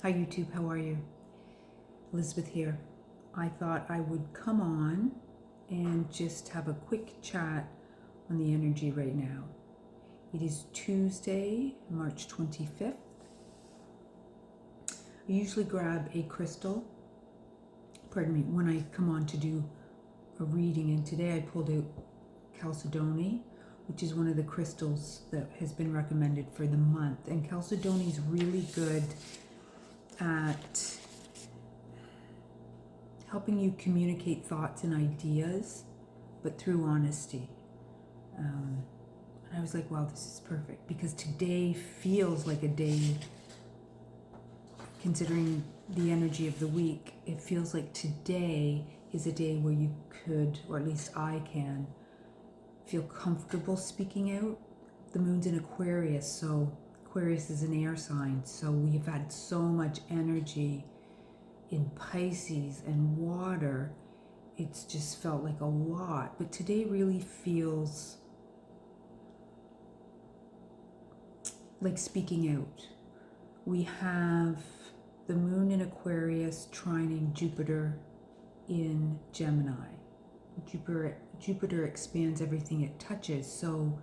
Hi YouTube, how are you? Elizabeth here. I thought I would come on and just have a quick chat on the energy right now. It is Tuesday, March 25th. I usually grab a crystal, when I come on to do a reading, and today I pulled out Chalcedony, which is one of the crystals that has been recommended for the month. And Chalcedony is really good at helping you communicate thoughts and ideas, but through honesty. And I was like, wow, this is perfect, because today feels like a day, considering the energy of the week, it feels like today is a day where you could, or at least I can, feel comfortable speaking out. The moon's in Aquarius, so Aquarius is an air sign, so we've had so much energy in Pisces and water. It's just felt like a lot, but today really feels like speaking out. We have the moon in Aquarius trining Jupiter in Gemini. Jupiter expands everything it touches, so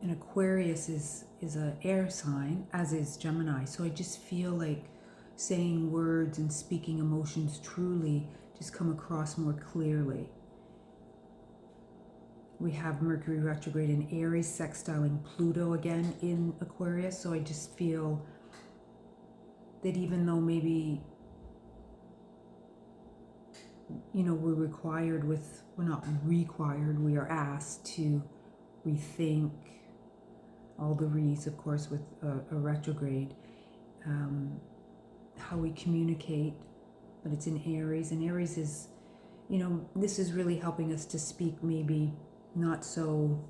an Aquarius is an air sign, as is Gemini. So I just feel like saying words and speaking emotions truly just come across more clearly. We have Mercury retrograde in Aries sextiling Pluto again in Aquarius. So I just feel that even though maybe, we're not required, we are asked to rethink all the re's, of course, with a retrograde, how we communicate, but it's in Aries, and Aries is, this is really helping us to speak maybe not so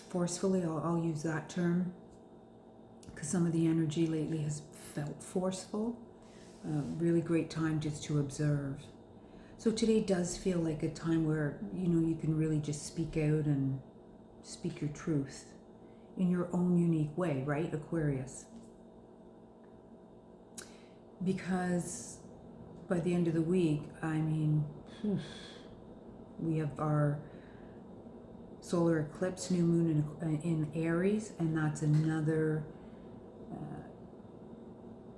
forcefully. I'll use that term, because some of the energy lately has felt forceful. Really great time just to observe. So today does feel like a time where, you can really just speak out and speak your truth in your own unique way, right, Aquarius? Because by the end of the week, we have our solar eclipse, new moon in Aries, and that's another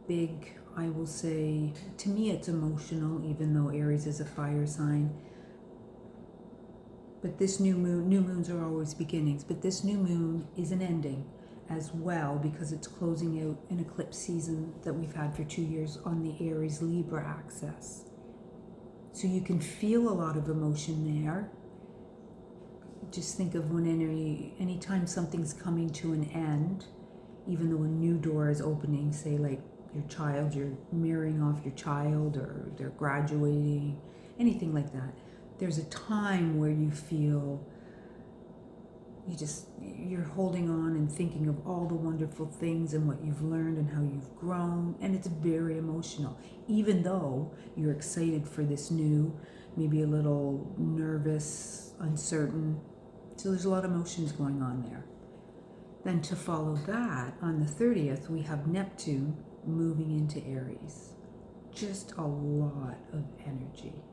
big, I will say, to me it's emotional, even though Aries is a fire sign. But this new moons are always beginnings, but this new moon is an ending as well, because it's closing out an eclipse season that we've had for 2 years on the Aries Libra axis. So you can feel a lot of emotion there. Just think of anytime something's coming to an end, even though a new door is opening, say like your child, you're marrying off your child, or they're graduating, anything like that. There's a time where you feel you're holding on and thinking of all the wonderful things and what you've learned and how you've grown, and it's very emotional, even though you're excited for this new, maybe a little nervous, uncertain. So there's a lot of emotions going on there. Then to follow that, on the 30th, we have Neptune moving into Aries. Just a lot of energy.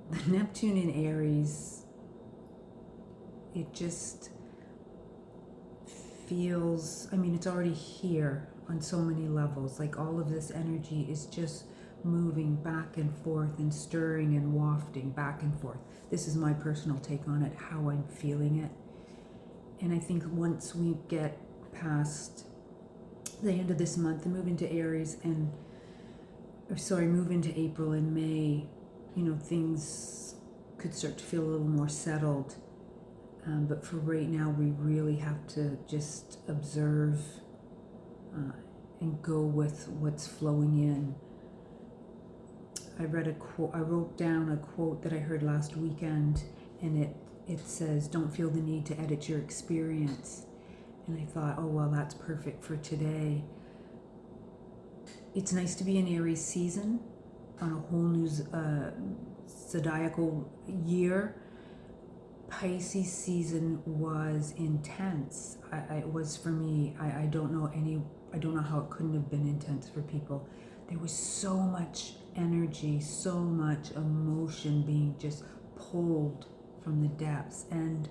The Neptune in Aries, it just feels, it's already here on so many levels. Like all of this energy is just moving back and forth and stirring and wafting back and forth. This is my personal take on it, how I'm feeling it. And I think once we get past the end of this month and move into Aries move into April and May, things could start to feel a little more settled. But for right now, we really have to just observe and go with what's flowing in. I wrote down a quote that I heard last weekend, and it says, "Don't feel the need to edit your experience." And I thought, oh, well, that's perfect for today. It's nice to be in Aries season on a whole new zodiacal year, Pisces season was intense. It was for me. I don't know how it couldn't have been intense for people. There was so much energy, so much emotion being just pulled from the depths. And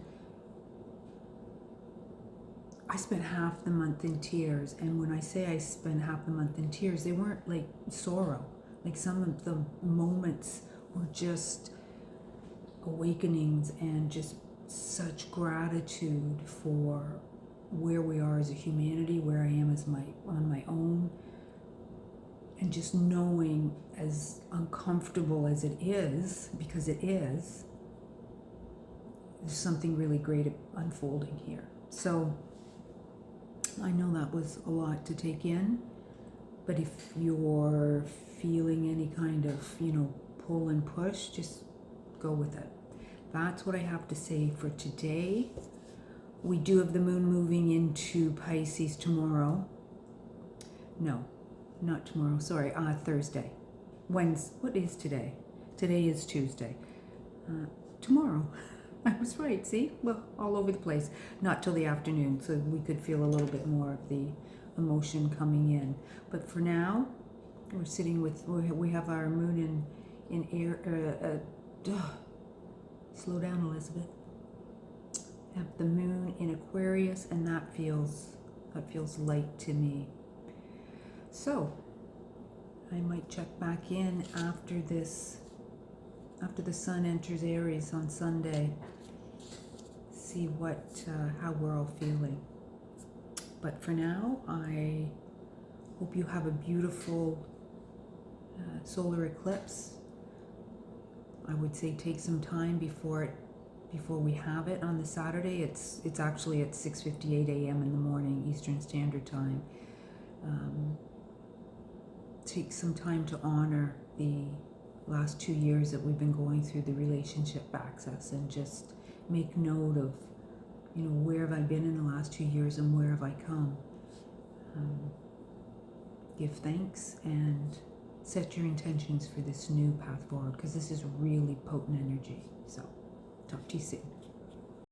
I spent half the month in tears. And when I say I spent half the month in tears, they weren't like sorrow. Like some of the moments were just awakenings and just such gratitude for where we are as a humanity, where I am as on my own, and just knowing, as uncomfortable as it is, because it is, there's something really great unfolding here. So I know that was a lot to take in, but if you're feeling any kind of, pull and push, just go with it. That's what I have to say for today. We do have the moon moving into Pisces tomorrow. No, not tomorrow. Sorry, Thursday. Wednesday. What is today? Today is Tuesday. Tomorrow. I was right, see? Well, all over the place. Not till the afternoon, so we could feel a little bit more of the emotion coming in. But for now, we're sitting with, we have our moon in air, slow down, Elizabeth. Have the moon in Aquarius, and that feels light to me. So I might check back in after the sun enters Aries on Sunday. See how we're all feeling. But for now, I hope you have a beautiful solar eclipse. I would say take some time before we have it on the Saturday. It's actually at 6:58 a.m. in the morning, Eastern Standard Time. Take some time to honor the last 2 years that we've been going through the relationship access, and just make note of, where have I been in the last 2 years and where have I come. Give thanks and set your intentions for this new path forward, because this is really potent energy. So talk to you soon.